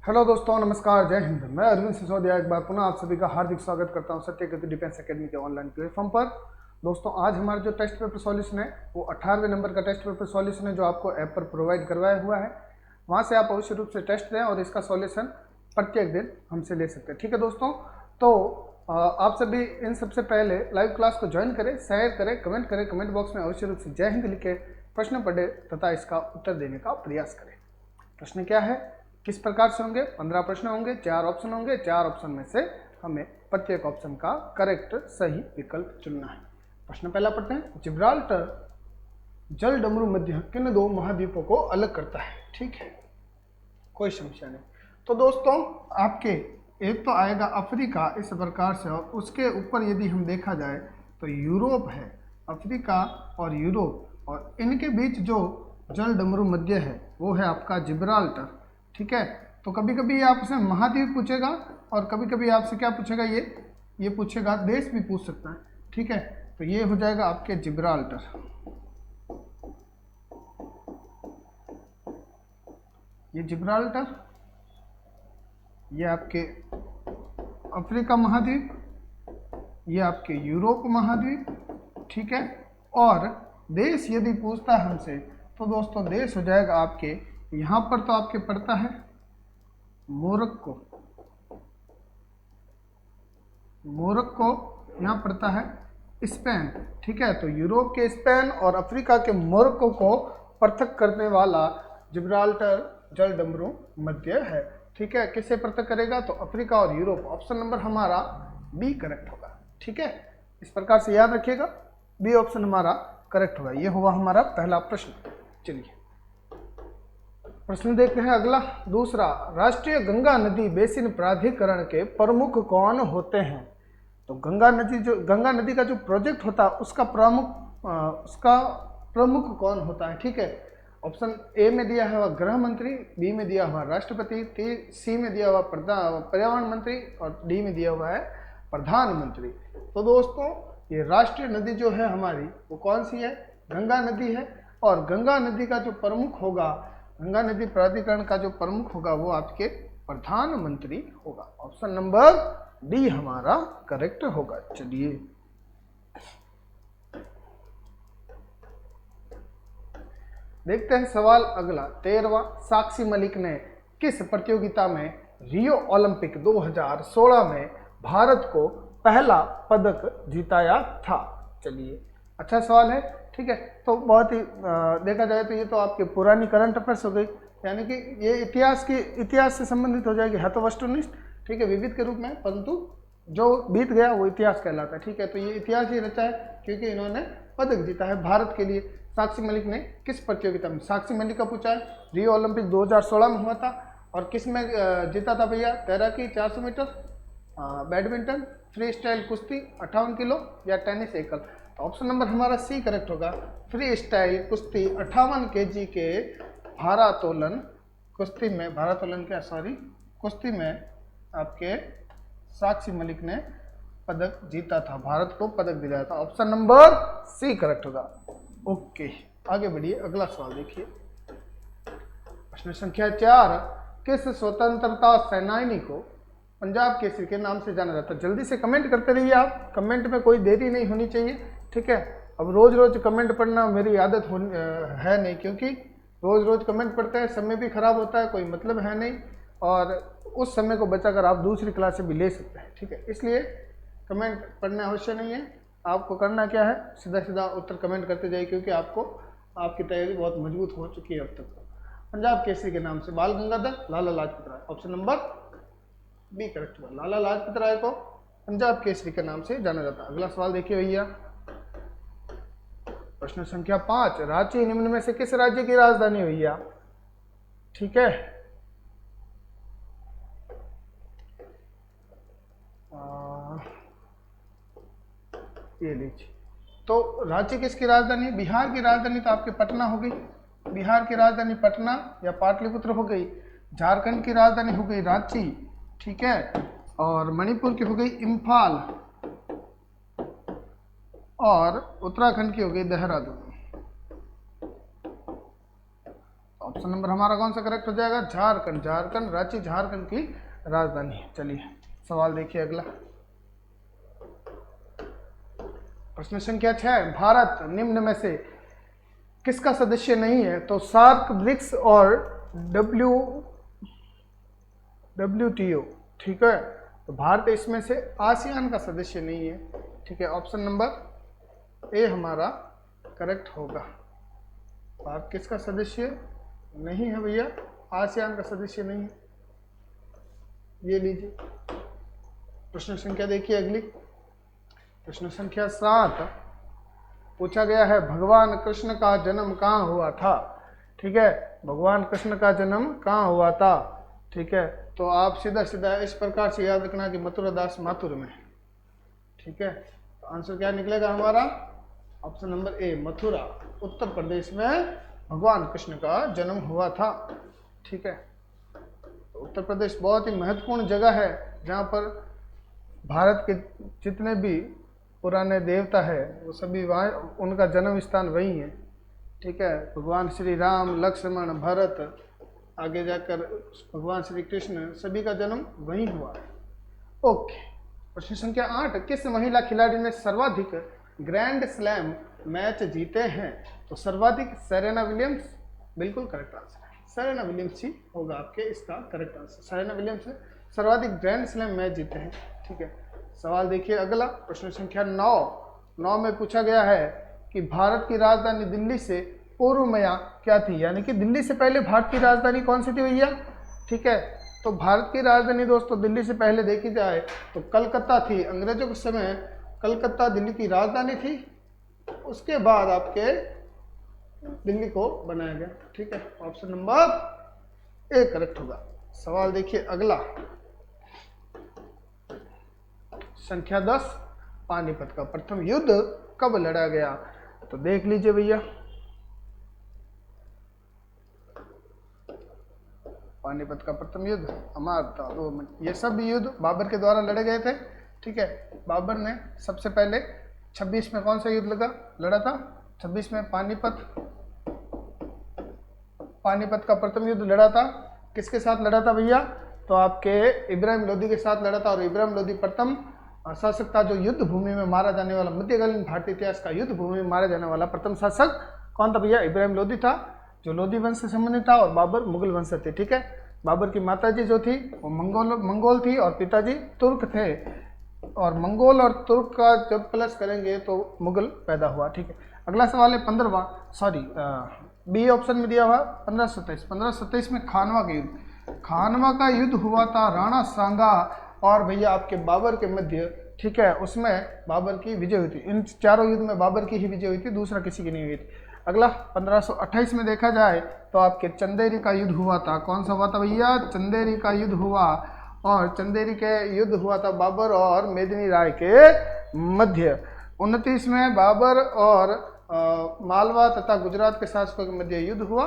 Hello दोस्तों, नमस्कार, जय हिंद। मैं अरविंद सिसोदिया एक बार पुनः आप सभी का हार्दिक स्वागत करता हूं सत्यकेतु डिफेंस एकेडमी के ऑनलाइन प्लेटफॉर्म पर। दोस्तों, आज हमारा जो टेस्ट पेपर सॉल्यूशन है वो 18वें नंबर का टेस्ट पेपर सॉल्यूशन है जो आपको ऐप पर प्रोवाइड करवाया हुआ है। वहां से आप अवश्य रूप से टेस्ट दें और इसका सॉल्यूशन प्रत्येक दिन हमसे ले सकते हैं। ठीक है दोस्तों, तो आप सभी इन सबसे पहले लाइव क्लास को ज्वाइन करें, शेयर करें, कमेंट करें, कमेंट बॉक्स में अवश्य रूप से जय हिंद लिखे प्रश्न पढ़े तथा इसका उत्तर देने का प्रयास करें। प्रश्न क्या है, किस प्रकार से होंगे? 15 प्रश्न होंगे, 4 ऑप्शन होंगे। 4 ऑप्शन में से हमें प्रत्येक ऑप्शन का करेक्ट सही विकल्प चुनना है। प्रश्न पहला पढ़ते हैं। जिब्राल्टर जल डमरू मध्य किन दो महाद्वीपों को अलग करता है? ठीक है, कोई समस्या नहीं। तो दोस्तों, आपके एक तो आएगा अफ्रीका इस प्रकार से, और उसके ऊपर यदि हम देखा जाए तो यूरोप है। अफ्रीका और यूरोप, और इनके बीच जो जल डमरू मध्य है वो है आपका जिब्राल्टर। ठीक है, तो कभी कभी आपसे महाद्वीप पूछेगा और कभी कभी आपसे क्या पूछेगा, ये पूछेगा, देश भी पूछ सकता है। ठीक है, तो ये हो जाएगा आपके जिब्राल्टर। ये जिब्राल्टर, ये आपके अफ्रीका महाद्वीप, ये आपके यूरोप महाद्वीप। ठीक है, और देश यदि पूछता है हमसे तो दोस्तों देश हो जाएगा आपके, यहाँ पर तो आपके पड़ता है मोरक्को। मोरक्को यहाँ पड़ता है स्पेन। ठीक है, तो यूरोप के स्पेन और अफ्रीका के मोरक्को को पृथक करने वाला जिब्राल्टर जल डमरू मध्य है। ठीक है, किससे पृथक करेगा? तो अफ्रीका और यूरोप। ऑप्शन नंबर हमारा बी करेक्ट होगा। ठीक है, इस प्रकार से याद रखिएगा, बी ऑप्शन हमारा करेक्ट होगा। ये हुआ हमारा पहला प्रश्न। चलिए प्रश्न देखते हैं अगला, दूसरा। राष्ट्रीय गंगा नदी बेसिन प्राधिकरण के प्रमुख कौन होते हैं? तो गंगा नदी का जो प्रोजेक्ट होता है उसका प्रमुख कौन होता है? ठीक है, ऑप्शन ए में दिया हुआ गृह मंत्री, बी में दिया हुआ राष्ट्रपति, सी में दिया हुआ पर्यावरण मंत्री और डी में दिया हुआ है प्रधानमंत्री। तो दोस्तों, ये राष्ट्रीय नदी जो है हमारी वो कौन सी है? गंगा नदी है। और गंगा नदी का जो प्रमुख होगा, गंगा नदी प्राधिकरण का जो प्रमुख होगा वो आपके प्रधानमंत्री होगा। ऑप्शन नंबर डी हमारा करेक्ट होगा। चलिए देखते हैं सवाल अगला, 13वां। साक्षी मलिक ने किस प्रतियोगिता में रियो ओलंपिक 2016 में भारत को पहला पदक जिताया था? चलिए, अच्छा सवाल है। ठीक है, तो बहुत ही देखा जाए तो ये तो आपके पुरानी करंट अफेयर्स हो गई, यानी कि ये इतिहास से संबंधित हो जाएगी, है तो वस्तुनिष्ठ। ठीक है, विविध के रूप में, परंतु जो बीत गया वो इतिहास कहलाता है। ठीक है, तो ये इतिहास ही रचा है क्योंकि इन्होंने पदक जीता है भारत के लिए। साक्षी मलिक ने किस प्रतियोगिता में? साक्षी मलिक का पूछा है, रियो ओलंपिक 2016 में हुआ था। और किस में जीता था भैया? तैराकी 400 मीटर, बैडमिंटन, फ्री स्टाइल कुश्ती 58 किलो, या टेनिस एकल। तो ऑप्शन नंबर हमारा सी करेक्ट होगा। फ्री स्टाइल कुश्ती 58 kg के भारोत्तोलन कुश्ती में आपके साक्षी मलिक ने पदक जीता था, भारत को पदक दिलाया था। ऑप्शन नंबर सी करेक्ट होगा। ओके, आगे बढ़िए, अगला सवाल देखिए। प्रश्न संख्या 4। किस स्वतंत्रता सेनानी को पंजाब केसरी के नाम से जाना जाता है? जल्दी से कमेंट करते रहिए आप, कमेंट में कोई देरी नहीं होनी चाहिए। ठीक है, अब रोज रोज कमेंट पढ़ना मेरी आदत है नहीं, क्योंकि रोज रोज कमेंट पढ़ते हैं, समय भी खराब होता है, कोई मतलब है नहीं, और उस समय को बचाकर आप दूसरी क्लासें भी ले सकते हैं। ठीक है, इसलिए कमेंट पढ़ना अवश्य नहीं है। आपको करना क्या है, सीधा सीधा उत्तर कमेंट करते जाइए, क्योंकि आपकी तैयारी बहुत मजबूत हो चुकी है अब तक। पंजाब केसरी के नाम से बाल Gangadhar Lala Lajpat Rai, option number B correct हुआ। लाला लाजपत राय को पंजाब केसरी के नाम से जाना जाता है। अगला सवाल देखिए भैया, प्रश्न संख्या 5। रांची निम्न में से किस राज्य की राजधानी भैया? ठीक है, ये लीजिए, तो रांची किसकी राजधानी है? बिहार की राजधानी तो आपकी पटना हो गई, बिहार की राजधानी पटना या पाटलिपुत्र हो गई। झारखंड की राजधानी हो गई रांची। ठीक है, और मणिपुर की हो गई इम्फाल, और उत्तराखंड की हो गई देहरादून। ऑप्शन नंबर हमारा कौन सा करेक्ट हो जाएगा? झारखंड। झारखंड, रांची झारखंड की राजधानी है। चलिए सवाल देखिए अगला। प्रश्न संख्या 6, भारत निम्न में से किसका सदस्य नहीं है? तो सार्क, ब्रिक्स और WTO, ठीक है। तो भारत इसमें से आसियान का सदस्य नहीं है, ठीक है। ऑप्शन नंबर ए हमारा करेक्ट होगा। भारत किसका सदस्य नहीं है भैया? आसियान का सदस्य नहीं है। ये लीजिए। प्रश्न संख्या देखिए अगली। प्रश्न संख्या 7 पूछा गया है, भगवान कृष्ण का जन्म कहाँ हुआ था? ठीक है, भगवान कृष्ण का जन्म कहाँ हुआ था? ठीक है, तो आप सीधा सीधा इस प्रकार से याद रखना कि मथुरा दास माथुर में, ठीक है। तो आंसर क्या निकलेगा हमारा? Option number A, Mathura, Uttar Pradesh में भगवान कृष्ण का जन्म हुआ था, ठीक है। तो उत्तर प्रदेश बहुत ही महत्वपूर्ण जगह है जहाँ पर भारत के जितने भी पुराने देवता है वो सभी वहाँ, उनका जन्म स्थान वही है, ठीक है। भगवान श्री राम, लक्ष्मण, भरत, आगे जाकर भगवान श्री कृष्ण, सभी का जन्म वहीं हुआ है। ओके। प्रश्न संख्या 8, किस महिला खिलाड़ी ने सर्वाधिक ग्रैंड स्लैम मैच जीते हैं? तो सर्वाधिक सेरेना विलियम्स, बिल्कुल करेक्ट आंसर है। सेरेना विलियम्स ही होगा आपके इसका करेक्ट आंसर। सेरेना विलियम्स ने सर्वाधिक ग्रैंड स्लैम मैच जीते हैं, ठीक है। सवाल देखिए अगला। प्रश्न संख्या 9 में पूछा गया है कि भारत की राजधानी दिल्ली से पूर्व में क्या थी? यानी कि दिल्ली से पहले भारत की राजधानी कौन सी थी भैया? ठीक है, तो भारत की राजधानी दोस्तों दिल्ली से पहले देखी जाए तो कलकत्ता थी। अंग्रेजों के समय कलकत्ता दिल्ली की राजधानी थी, उसके बाद आपके दिल्ली को बनाया गया, ठीक है। ऑप्शन नंबर ए करेक्ट होगा। सवाल देखिए अगला। संख्या 10, पानीपत का प्रथम युद्ध कब लड़ा गया? तो देख लीजिए भैया, पानीपत का प्रथम युद्ध हमारा 2 मिनट, ये सब युद्ध बाबर के द्वारा लड़े गए थे, ठीक है। बाबर ने सबसे पहले 26 में कौन सा युद्ध लड़ा था? 26 में पानीपत का प्रथम युद्ध लड़ा था। किसके साथ लड़ा था भैया? तो आपके इब्राहिम लोदी के साथ लड़ा था। और इब्राहिम लोदी प्रथम शासक था जो युद्ध भूमि में मारा जाने वाला, मध्यकालीन भारतीय इतिहास का युद्ध भूमि में मारा जाने वाला प्रथम शासक कौन था भैया? इब्राहिम लोदी था, जो लोदी वंश से संबंधित था। और बाबर मुगल वंश से थे, ठीक है। बाबर की माताजी जो थी वो मंगोल थी और पिताजी तुर्क थे। और मंगोल और तुर्क का जब प्लस करेंगे तो मुगल पैदा हुआ, ठीक है। अगला सवाल है 15वां, सॉरी बी ऑप्शन में दिया हुआ 1527 में खानवा का युद्ध। खानवा का युद्ध हुआ था राणा सांगा और भैया आपके बाबर के मध्य, ठीक है। उसमें बाबर की विजय हुई थी। इन चारों युद्ध में बाबर की ही विजय हुई थी, दूसरा किसी की नहीं हुई थी। अगला 1528 में देखा जाए तो आपके चंदेरी का युद्ध हुआ था। कौन सा हुआ था भैया? चंदेरी का युद्ध हुआ। और चंदेरी के युद्ध हुआ था बाबर और मेदिनी राय के मध्य। 29 में बाबर और मालवा तथा गुजरात के शासकों के मध्य युद्ध हुआ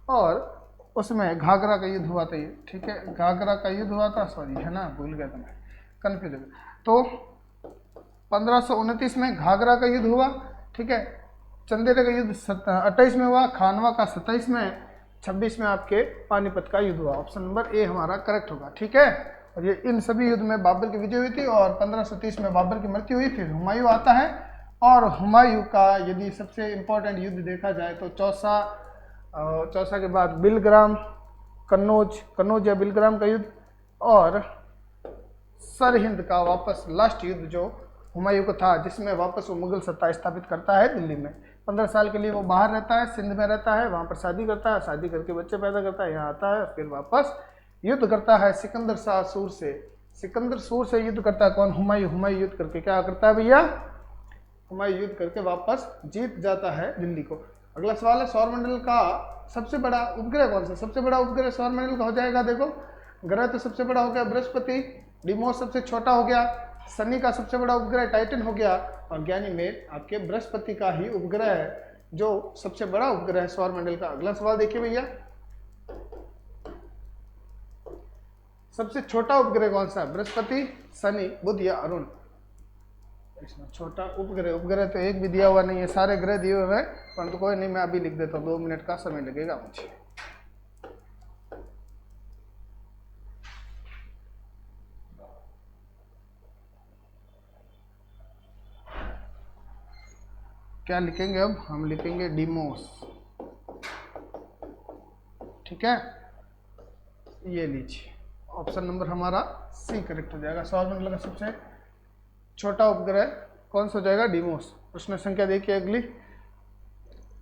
और उसमें घाघरा का युद्ध हुआ था, ये ठीक है। घाघरा का युद्ध हुआ था, सॉरी है ना, भूल गया था मैं, कन्फ्यूज हो गया। तो 1529 में घाघरा का युद्ध हुआ, ठीक है। चंदेरी का युद्ध 28 में हुआ, खानवा का 27 में, 26 में आपके पानीपत का युद्ध हुआ। ऑप्शन नंबर ए हमारा करेक्ट होगा, ठीक है। और ये इन सभी युद्ध में बाबर की विजय हुई थी और 1530 में बाबर की मृत्यु हुई। फिर हुमायूं आता है और हुमायूं का यदि सबसे इम्पोर्टेंट युद्ध देखा जाए तो चौसा के बाद बिलग्राम, कन्नौज या बिलग्राम का युद्ध और सरहिंद का वापस लास्ट युद्ध जो हुमायूं को था, जिसमें वापस वो मुगल सत्ता स्थापित करता है दिल्ली में। 15 साल के लिए वो बाहर रहता है, सिंध में रहता है, वहाँ पर शादी करता है, शादी करके बच्चे पैदा करता है, यहाँ आता है, फिर वापस युद्ध करता है सिकंदर शाह सूर से। सिकंदर सूर से युद्ध करता है कौन? हुमायूं युद्ध करके क्या करता है भैया? हुमायूं युद्ध करके वापस जीत जाता है दिल्ली को। अगला सवाल है सौरमंडल का सबसे बड़ा उपग्रह कौन सा? सबसे बड़ा उपग्रह सौरमंडल का हो जाएगा, देखो ग्रह तो सबसे बड़ा हो गया बृहस्पति, डिमोस सबसे छोटा हो गया, शनि का सबसे बड़ा उपग्रह टाइटन हो गया और गैनीमेड आपके बृहस्पति का ही उपग्रह है जो सबसे बड़ा उपग्रह है सौरमंडल का। अगला सवाल देखिए भैया, सबसे छोटा उपग्रह कौन सा है? बृहस्पति, शनि, बुध या अरुण? इसमें छोटा उपग्रह तो एक भी दिया हुआ नहीं है, सारे ग्रह दिए हुए हैं, परंतु कोई नहीं, मैं अभी लिख देता हूँ, 2 मिनट का समय लगेगा मुझे। क्या लिखेंगे, अब हम लिखेंगे डिमोस, ठीक है। ये लीजिए, ऑप्शन नंबर हमारा सी करेक्ट हो जाएगा। सौरमंडल का सबसे छोटा उपग्रह कौन सा हो जाएगा, डिमोस। प्रश्न संख्या देखिए अगली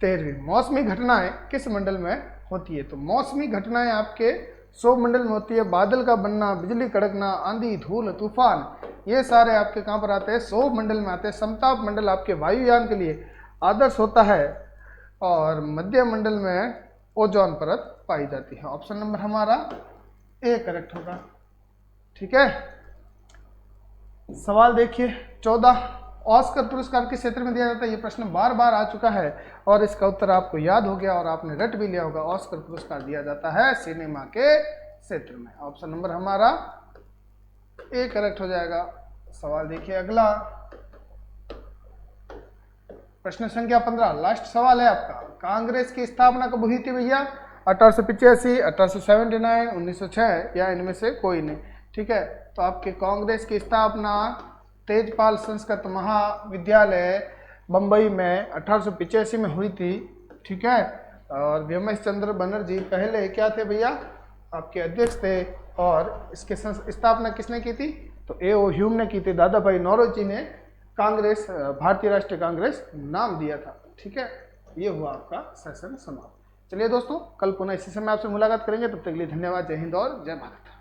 13वीं, मौसमी घटनाएं किस मंडल में होती है। तो मौसमी घटनाएं आपके सौर मंडल में होती है। बादल का बनना, बिजली कड़कना, आंधी, धूल, तूफान, ये सारे आपके कहाँ पर आते हैं, सौर मंडल में आते हैं। समताप मंडल आपके वायुयान के लिए आदर्श होता है और मध्य मंडल में ओजोन परत पाई जाती है। ऑप्शन नंबर हमारा ए करेक्ट होगा, ठीक है। सवाल देखिए 14, ऑस्कर पुरस्कार किस क्षेत्र में दिया जाता है। ये प्रश्न बार बार आ चुका है और इसका उत्तर आपको याद हो गया और आपने रट भी लिया होगा। ऑस्कर पुरस्कार दिया जाता है सिनेमा के क्षेत्र में। ऑप्शन नंबर हमारा ए करेक्ट हो जाएगा। सवाल देखिए अगला, प्रश्न संख्या 15, लास्ट सवाल है आपका। कांग्रेस की स्थापना कब हुई थी भैया, 1885, 1879, 1906 या इनमें से कोई नहीं, ठीक है। तो आपके कांग्रेस की स्थापना तेजपाल संस्कृत महाविद्यालय बम्बई में 1885 में हुई थी, ठीक है। और व्योमेश चंद्र बनर्जी पहले क्या थे भैया, आपके अध्यक्ष थे। और इसके स्थापना किसने की थी, तो ए.ओ. ह्यूम ने की थी। दादा भाई नौरोजी ने कांग्रेस, भारतीय राष्ट्रीय कांग्रेस नाम दिया था, ठीक है। ये हुआ आपका सेशन समाप्त। चलिए दोस्तों, कल पुनः इसी समय आपसे मुलाकात करेंगे। तब तक के लिए धन्यवाद। जय हिंद और जय भारत।